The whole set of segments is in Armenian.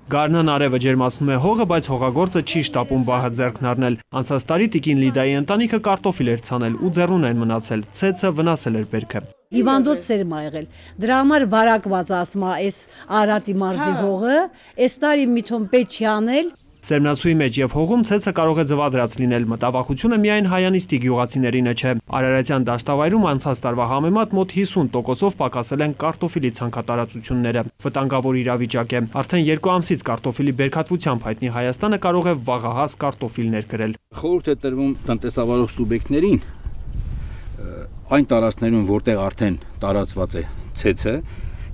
Գարնան արևը ջերմացնում է հողը, բայց հողագործը չի շտապում բահը ձեռքն առնել։ Անցած տարի տիկին Լիդայի ընտանիքը կարտոֆիլ էր ցանել ու ձեռուն են մնացել, ցեցը վնասել էր բերքը։ Հիվանդոտ սեր մա եղել։ Դրա համար վարակված ասма այս Արարատի մարզի հողը, այս տարի միթոն պետք չի անել։ Սերմնացուի մեջ եւ հողում ցեցը կարող է ձվադրած լինել, մտավախությունը միայն հայանիստի գյուղացիներինը չէ։ Արարատյան դաշտավայրում անցած տարվա համեմատ մոտ 50%-ով պակասել են կարտոֆիլի ցանքատարածությունները։ Վտանգավոր իրավիճակ է։ Արդեն 2 ամսից կարտոֆիլի բերքատվությամբ հայտնի Հայաստանը կարող է վաղահաս կարտոֆիլներ կրել։ Խորհուրդ է տրվում տնտեսավարող սուբյեկտներին այն տարածքներում, որտեղ արդեն տարածված է ցեցը,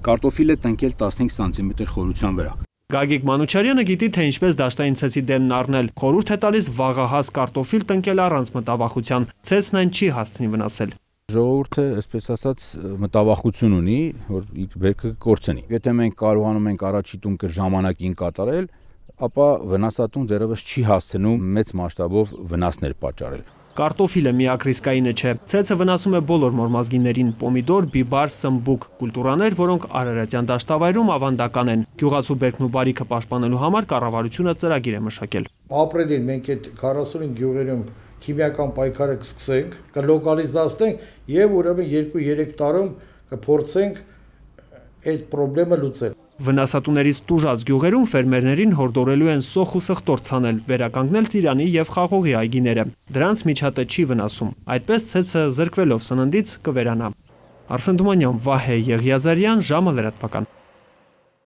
կարտոֆիլը տնկել 15 սանտիմետր խորության վրա։ Գագիկ Մանուչարյանը գիտի, թե ինչպես դաշտային ցեցի դեմն առնել։ Խորհուրդ է տալիս վաղահաս կարտոֆիլ տնկել առանց մտավախության։ Ցեցն այն չի հասցնի վնասել։ Ժողովուրդը, այսպես ասած, մտավախություն ունի, որ իր բերքը կկորցնի։ Եթե մենք կարողանում ենք առաջի տունքը ժամանակին կատարել, ապա վնասատուն դեռևս չի հասցնում մեծ մասշտաբով վնասներ պատճառել։ Կարտոֆիլը միակ ռիսկայինը չէ։ Ցեցը վնասում է բոլոր մորմազգիներին՝ պոմիդոր, բիբար, սմբուկ, կուլտուրաներ, որոնք Արարատյան դաշտավայրում ավանդական են։ Գյուղացու բերքն ու բարիքը պաշտպանելու համար կառավարությունը ծրագիր է մշակել։ Ապրիլին մենք այդ 45 գյուղերում քիմիական պայքարը կսկսենք, կլոկալիզացնենք եւ ուրեմն 2-3 տարում կփորձենք այդ խնդիրը լուծել։ Վնասատուներից տուժած գյուղերում ֆերմերներին հորդորելու են սոխ ու սխտոր ցանել, վերականգնել ծիրանի եւ խաղողի այգիները։ Դրանց միջատը չի վնասում։ Այդպես ցեցը զրկվելով սննդից կվերանա։ Արսեն Թումանյան, Վահե Եղիազարյան, ժամը լրատվական։